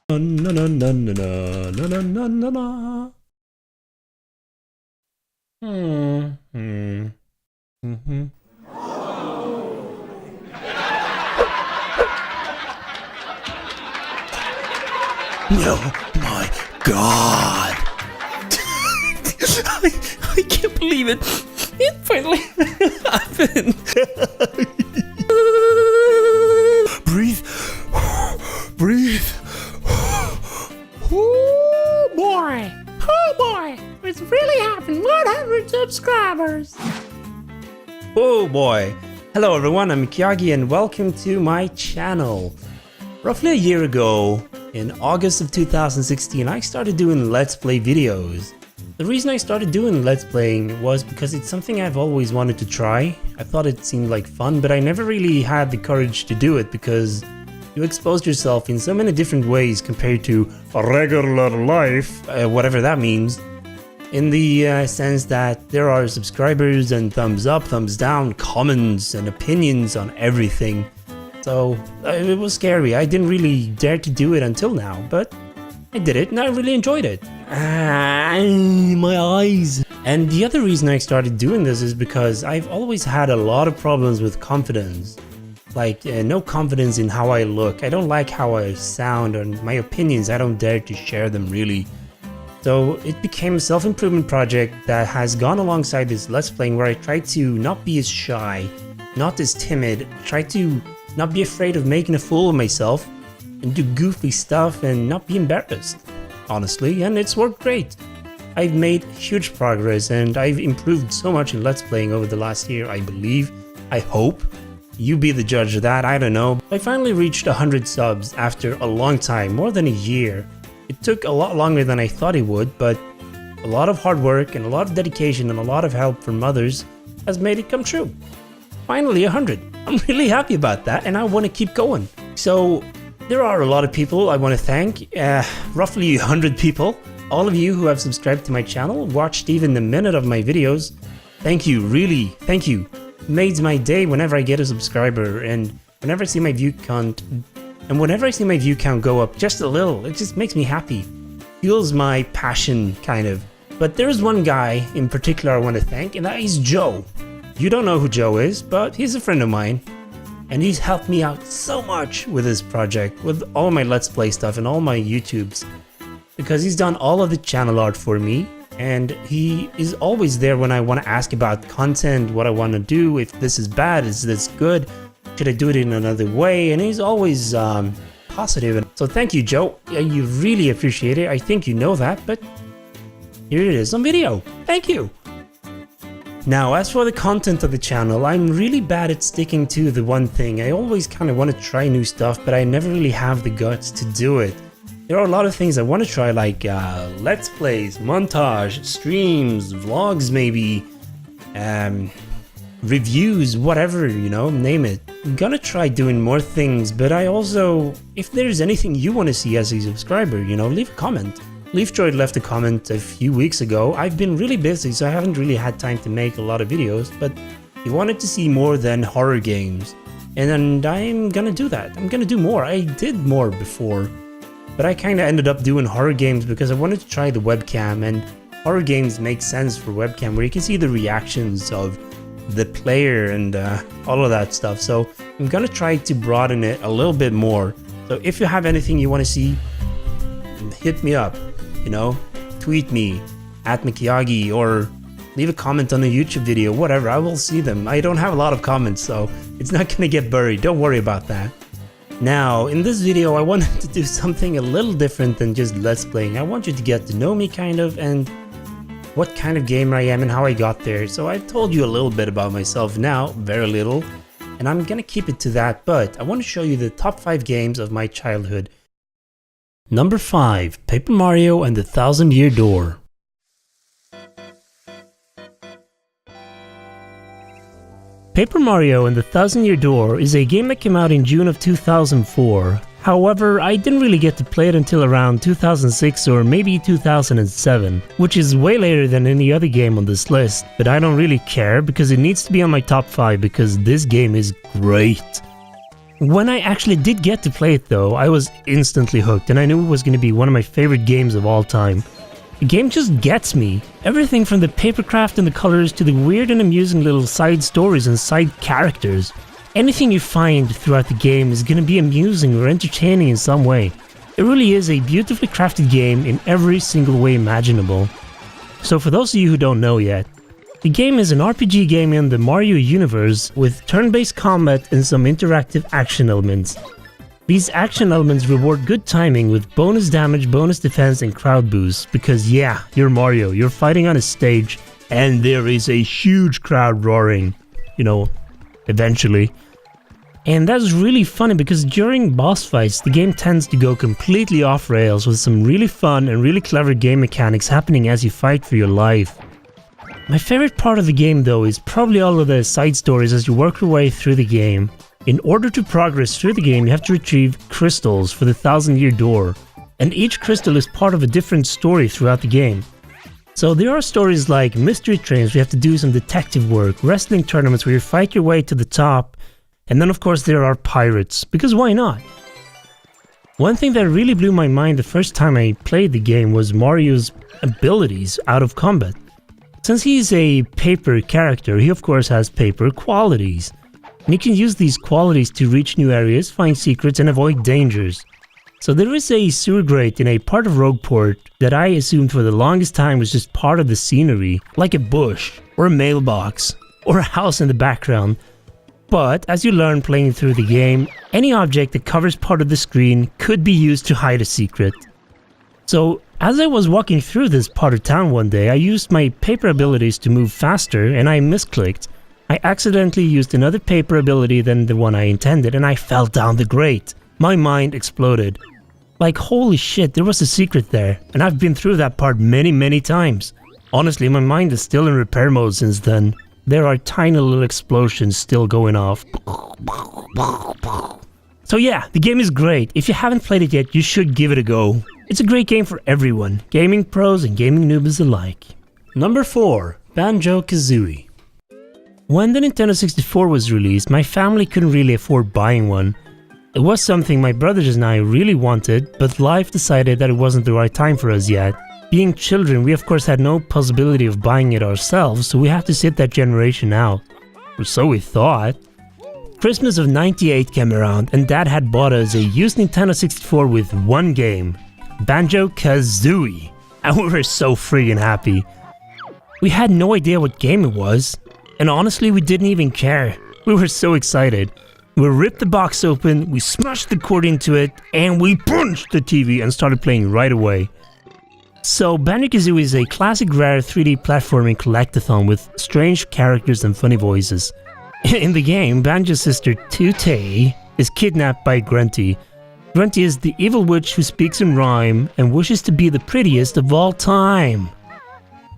Na na na na na na na na na na. No, my God! I can't believe it. It finally happened. Breathe. Breathe. Oh boy! Oh boy! It's really happened! 100 subscribers! Oh boy! Hello everyone, I'm McYawgi and welcome to my channel. Roughly a year ago, in August of 2016, I started doing Let's Play videos. The reason I started doing Let's Playing was because it's something I've always wanted to try. I thought it seemed like fun, but I never really had the courage to do it because you expose yourself in so many different ways compared to a regular life, whatever that means. In the sense that there are subscribers and thumbs up, thumbs down, comments and opinions on everything. So it was scary. I didn't really dare to do it until now, but I did it and I really enjoyed it. My eyes. And the other reason I started doing this is because I've always had a lot of problems with confidence. Like no confidence in how I look. I don't like how I sound, and my opinions, I don't dare to share them really. So it became a self-improvement project that has gone alongside this Let's Playing, where I try to not be as shy, not as timid, try to not be afraid of making a fool of myself and do goofy stuff and not be embarrassed, honestly, and it's worked great. I've made huge progress and I've improved so much in Let's Playing over the last year, I believe, I hope. You be the judge of that, I don't know. I finally reached 100 subs after a long time, more than a year. It took a lot longer than I thought it would, but a lot of hard work and a lot of dedication and a lot of help from others has made it come true. Finally 100. I'm really happy about that and I want to keep going. So there are a lot of people I want to thank, roughly 100 people. All of you who have subscribed to my channel, watched even a minute of my videos. Thank you, really, thank you. It makes my day whenever I get a subscriber and whenever I see my view count. And whenever I see my view count go up just a little, it just makes me happy. Fuels my passion, kind of. But there's one guy in particular I want to thank, and that is Joe. You don't know who Joe is, but he's a friend of mine. And he's helped me out so much with this project, with all my Let's Play stuff and all my YouTubes. Because he's done all of the channel art for me, and he is always there when I want to ask about content, what I want to do, if this is bad, is this good, should I do it in another way, and he's always positive. So thank you, Joe. You really appreciate it. I think you know that, but here it is on video. Thank you. Now, as for the content of the channel, I'm really bad at sticking to the one thing. I always kind of want to try new stuff, but I never really have the guts to do it. There are a lot of things I want to try, like Let's Plays, montage, streams, vlogs maybe, reviews, whatever, you know, name it. I'm gonna try doing more things, but I also, if there's anything you want to see as a subscriber, you know, leave a comment. LeafDroid left a comment a few weeks ago. I've been really busy, so I haven't really had time to make a lot of videos, but he wanted to see more than horror games. And I'm gonna do that. I'm gonna do more. I did more before, but I kinda ended up doing horror games because I wanted to try the webcam, and horror games make sense for webcam, where you can see the reactions of the player and all of that stuff. So I'm gonna try to broaden it a little bit more. So if you have anything you want to see, hit me up, you know, tweet me at McYawgi or leave a comment on a YouTube video, whatever, I will see them. I don't have a lot of comments, so it's not gonna get buried, don't worry about that. Now, in this video I wanted to do something a little different than just Let's Playing. I want you to get to know me kind of, and what kind of gamer I am and how I got there. So I've told you a little bit about myself now, very little, and I'm gonna keep it to that, but I want to show you the top 5 games of my childhood. Number 5, Paper Mario and the Thousand-Year Door. Paper Mario and the Thousand-Year Door is a game that came out in June of 2004. However, I didn't really get to play it until around 2006 or maybe 2007, which is way later than any other game on this list, but I don't really care because it needs to be on my top 5 because this game is great. When I actually did get to play it though, I was instantly hooked and I knew it was going to be one of my favorite games of all time. The game just gets me. Everything from the papercraft and the colors to the weird and amusing little side stories and side characters. Anything you find throughout the game is going to be amusing or entertaining in some way. It really is a beautifully crafted game in every single way imaginable. So for those of you who don't know yet, the game is an RPG game in the Mario universe with turn-based combat and some interactive action elements. These action elements reward good timing with bonus damage, bonus defense and crowd boosts because yeah, you're Mario, you're fighting on a stage and there is a huge crowd roaring, you know, eventually. And that's really funny because during boss fights, the game tends to go completely off rails with some really fun and really clever game mechanics happening as you fight for your life. My favorite part of the game though is probably all of the side stories as you work your way through the game. In order to progress through the game, you have to retrieve crystals for the ThousandYear door, and each crystal is part of a different story throughout the game. So there are stories like mystery trains where you have to do some detective work, wrestling tournaments where you fight your way to the top, and then of course there are pirates, because why not? One thing that really blew my mind the first time I played the game was Mario's abilities out of combat. Since he's a paper character, he of course has paper qualities. And he can use these qualities to reach new areas, find secrets and avoid dangers. So there is a sewer grate in a part of Rogueport that I assumed for the longest time was just part of the scenery, like a bush, or a mailbox, or a house in the background. But as you learn playing through the game, any object that covers part of the screen could be used to hide a secret. So as I was walking through this part of town one day, I used my paper abilities to move faster and I misclicked. I accidentally used another paper ability than the one I intended and I fell down the grate. My mind exploded. Like holy shit, there was a secret there and I've been through that part many times. Honestly, my mind is still in repair mode since then. There are tiny little explosions still going off. So yeah, the game is great. If you haven't played it yet, you should give it a go. It's a great game for everyone, gaming pros and gaming noobs alike. Number 4. Banjo Kazooie. When the Nintendo 64 was released, my family couldn't really afford buying one. It was something my brothers and I really wanted, but life decided that it wasn't the right time for us yet. Being children, we of course had no possibility of buying it ourselves, so we had to sit that generation out. Or so we thought. Christmas of '98 came around and Dad had bought us a used Nintendo 64 with one game, Banjo Kazooie, and we were so friggin' happy. We had no idea what game it was, and honestly we didn't even care. We were so excited. We ripped the box open, we smashed the cord into it, and we punched the TV and started playing right away. So Banjo Kazooie is a classic rare 3D platforming collectathon with strange characters and funny voices. In the game, Banjo's sister Tootay is kidnapped by Grunty. Grunty is the evil witch who speaks in rhyme and wishes to be the prettiest of all time.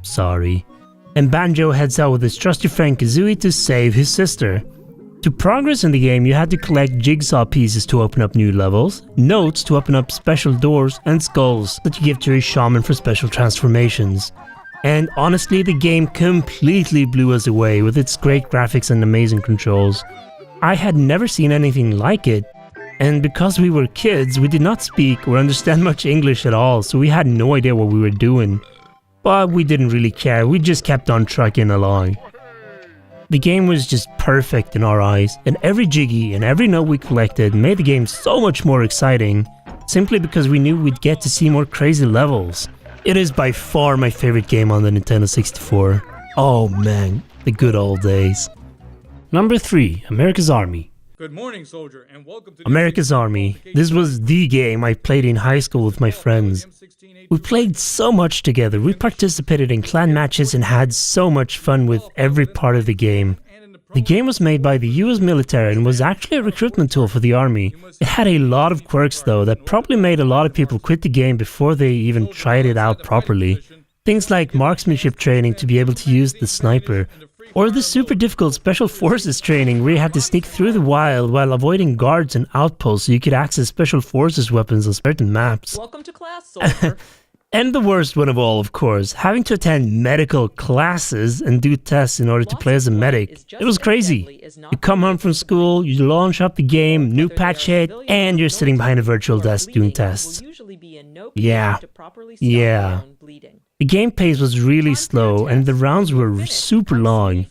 Sorry. And Banjo heads out with his trusty friend Kazooie to save his sister. To progress in the game, you had to collect jigsaw pieces to open up new levels, notes to open up special doors, and skulls that you give to your shaman for special transformations. And honestly, the game completely blew us away with its great graphics and amazing controls. I had never seen anything like it, and because we were kids, we did not speak or understand much English at all, so we had no idea what we were doing. But we didn't really care, we just kept on trucking along. The game was just perfect in our eyes, and every jiggy and every note we collected made the game so much more exciting, simply because we knew we'd get to see more crazy levels. It is by far my favorite game on the Nintendo 64. Oh man, the good old days. Number 3, America's Army. Good morning, soldier, and welcome to America's Army. This was the game I played in high school with my friends. We played so much together, we participated in clan matches and had so much fun with every part of the game. The game was made by the US military and was actually a recruitment tool for the army. It had a lot of quirks though that probably made a lot of people quit the game before they even tried it out properly. Things like marksmanship training to be able to use the sniper, or the super difficult special forces training where you had to sneak through the wild while avoiding guards and outposts so you could access special forces weapons on certain maps. Welcome to class, soldier. And the worst one of all, of course, having to attend medical classes and do tests in order to play as a medic. It was crazy. You come home from school, you launch up the game, new patch hit, and you're sitting behind a virtual desk doing tests. Yeah. The game pace was really slow and the rounds were super long.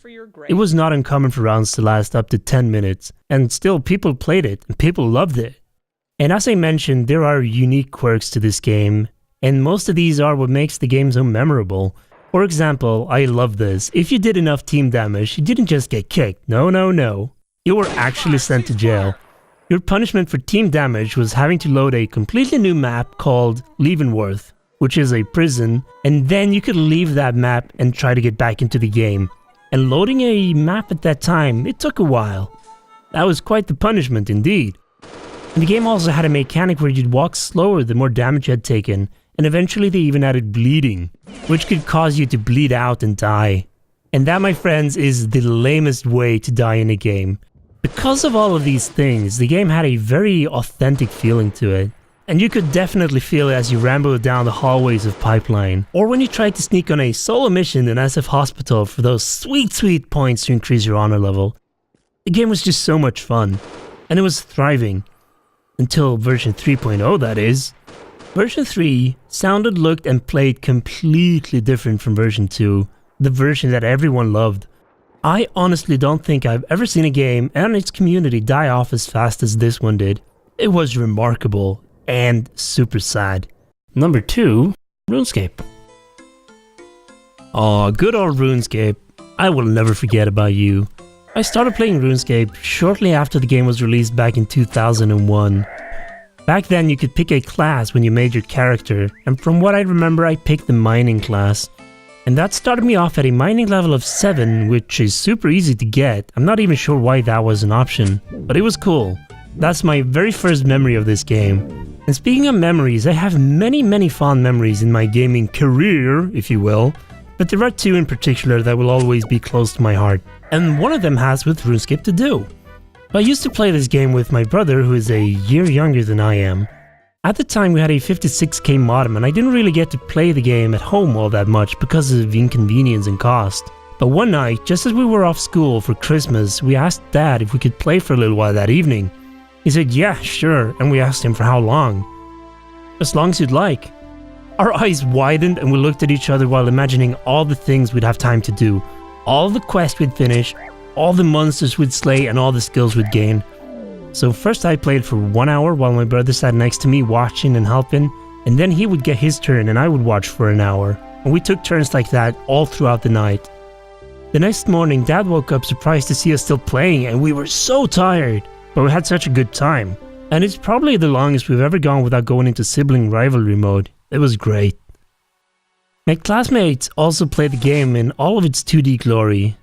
It was not uncommon for rounds to last up to 10 minutes, and still people played it and people loved it. And as I mentioned, there are unique quirks to this game, and most of these are what makes the game so memorable. For example, I love this. If you did enough team damage, you didn't just get kicked. No. You were actually sent to jail. Your punishment for team damage was having to load a completely new map called Leavenworth, which is a prison, and then you could leave that map and try to get back into the game. And loading a map at that time, it took a while. That was quite the punishment indeed. And the game also had a mechanic where you'd walk slower the more damage you had taken, and eventually they even added bleeding, which could cause you to bleed out and die. And that, my friends, is the lamest way to die in a game. Because of all of these things, the game had a very authentic feeling to it. And you could definitely feel it as you rambled down the hallways of Pipeline, or when you tried to sneak on a solo mission in SF Hospital for those sweet points to increase your honor level. The game was just so much fun, and it was thriving. Until version 3.0, that is. Version 3 sounded, looked, and played completely different from version 2, the version that everyone loved. I honestly don't think I've ever seen a game and its community die off as fast as this one did. It was remarkable and super sad. Number 2, RuneScape. Aw, good old RuneScape. I will never forget about you. I started playing RuneScape shortly after the game was released back in 2001. Back then you could pick a class when you made your character, and from what I remember I picked the mining class. And that started me off at a mining level of 7, which is super easy to get. I'm not even sure why that was an option, but it was cool. That's my very first memory of this game. And speaking of memories, I have many fond memories in my gaming career, if you will, but there are 2 in particular that will always be close to my heart. And one of them has with RuneScape to do. I used to play this game with my brother, who is a year younger than I am. At the time we had a 56k modem and I didn't really get to play the game at home all that much because of inconvenience and cost. But one night, just as we were off school for Christmas, we asked Dad if we could play for a little while that evening. He said yeah, sure, and we asked him for how long. As long as you'd like. Our eyes widened and we looked at each other while imagining all the things we'd have time to do. All the quests we'd finish, all the monsters we'd slay, and all the skills we'd gain. So first I played for 1 hour while my brother sat next to me watching and helping, and then he would get his turn and I would watch for an hour. And we took turns like that all throughout the night. The next morning Dad woke up surprised to see us still playing, and we were so tired, but we had such a good time. And it's probably the longest we've ever gone without going into sibling rivalry mode. It was great. My classmates also played the game in all of its 2D glory.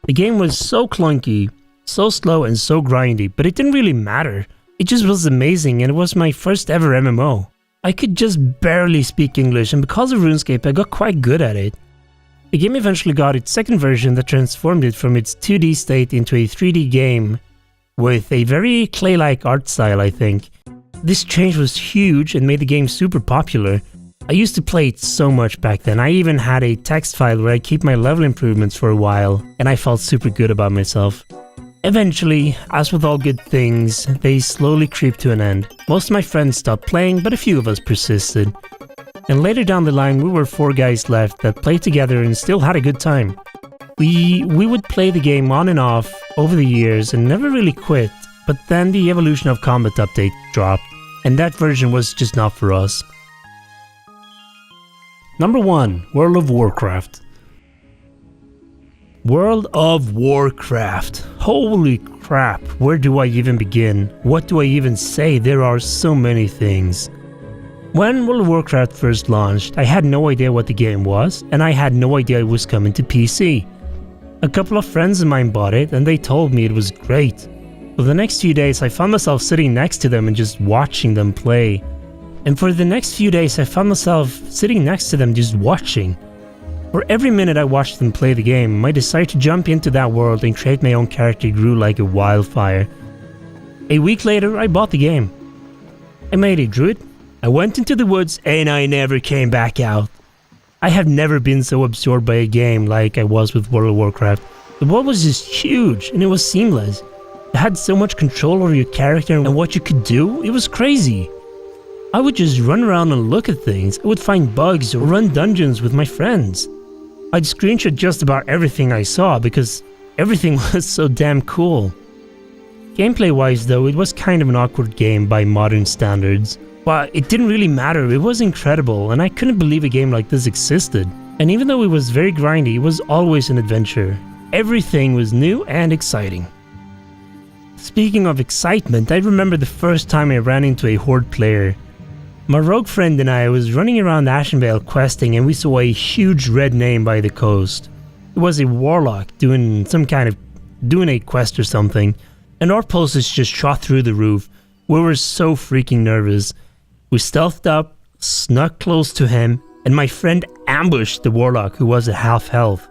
The game was so clunky, so slow and so grindy, but it didn't really matter. It just was amazing, and it was my first ever MMO. I could just barely speak English, and because of RuneScape I got quite good at it. The game eventually got its second version that transformed it from its 2D state into a 3D game with a very clay-like art style, I think. This change was huge and made the game super popular. I used to play it so much back then. I even had a text file where I keep my level improvements for a while, and I felt super good about myself. Eventually, as with all good things, they slowly creep to an end. Most of my friends stopped playing, but a few of us persisted. And later down the line we were 4 guys left that played together and still had a good time. We would play the game on and off over the years and never really quit, but then the Evolution of Combat update dropped, and that version was just not for us. Number 1, World of Warcraft. World of Warcraft. Holy crap, where do I even begin? What do I even say? There are so many things. When World of Warcraft first launched, I had no idea what the game was, and I had no idea it was coming to PC. A couple of friends of mine bought it and they told me it was great. For the next few days I found myself sitting next to them and just watching them play. And for the next few days I found myself sitting next to them just watching. For every minute I watched them play the game, my desire to jump into that world and create my own character grew like a wildfire. A week later I bought the game. I made a druid, I went into the woods and I never came back out. I have never been so absorbed by a game like I was with World of Warcraft. The world was just huge and it was seamless. You had so much control over your character and what you could do, it was crazy. I would just run around and look at things. I would find bugs or run dungeons with my friends. I'd screenshot just about everything I saw because everything was so damn cool. Gameplay wise though, it was kind of an awkward game by modern standards. But it didn't really matter, it was incredible and I couldn't believe a game like this existed. And even though it was very grindy, it was always an adventure. Everything was new and exciting. Speaking of excitement, I remember the first time I ran into a horde player. My rogue friend and I was running around Ashenvale questing and we saw a huge red name by the coast. It was a warlock doing a quest or something, and our pulses just shot through the roof. We were so freaking nervous. We stealthed up, snuck close to him, and my friend ambushed the warlock who was at half health.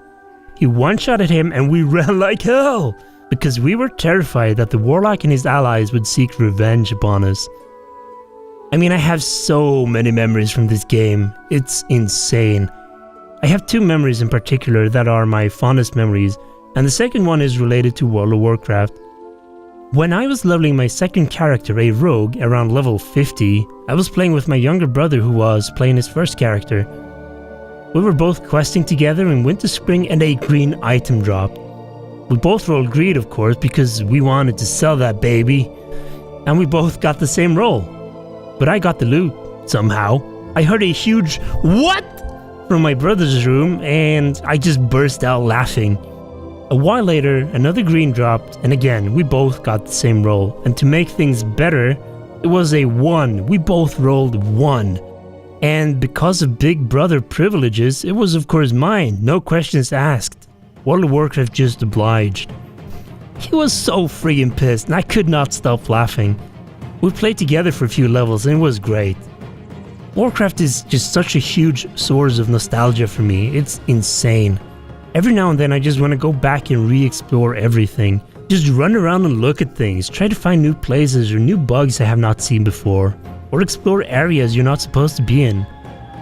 He one-shotted him and we ran like hell, because we were terrified that the warlock and his allies would seek revenge upon us. I mean, I have so many memories from this game, it's insane. I have two memories in particular that are my fondest memories, and the second one is related to World of Warcraft. When I was leveling my second character, a rogue, around level 50, I was playing with my younger brother who was playing his first character. We were both questing together in Winter Spring and a green item dropped. We both rolled greed, of course, because we wanted to sell that baby. And we both got the same roll. But I got the loot, somehow. I heard a huge "what?" from my brother's room and I just burst out laughing. A while later, another green dropped, and again, we both got the same roll. And to make things better, it was a 1. We both rolled 1. And because of Big Brother privileges, it was of course mine, no questions asked. World of Warcraft just obliged. He was so friggin' pissed, and I could not stop laughing. We played together for a few levels, and it was great. Warcraft is just such a huge source of nostalgia for me, it's insane. Every now and then I just want to go back and re-explore everything. Just run around and look at things, try to find new places or new bugs I have not seen before, or explore areas you're not supposed to be in.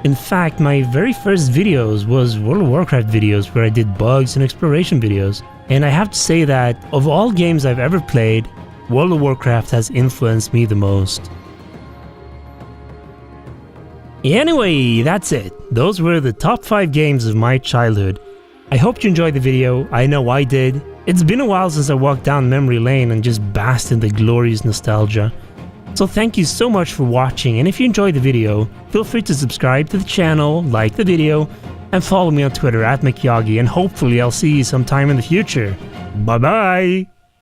In fact, my very first videos was World of Warcraft videos where I did bugs and exploration videos. And I have to say that of all games I've ever played, World of Warcraft has influenced me the most. Anyway, that's it. Those were the top 5 games of my childhood. I hope you enjoyed the video, I know I did. It's been a while since I walked down memory lane and just basked in the glorious nostalgia. So thank you so much for watching, and if you enjoyed the video, feel free to subscribe to the channel, like the video, and follow me on Twitter @McYawgi, and hopefully I'll see you sometime in the future. Bye bye!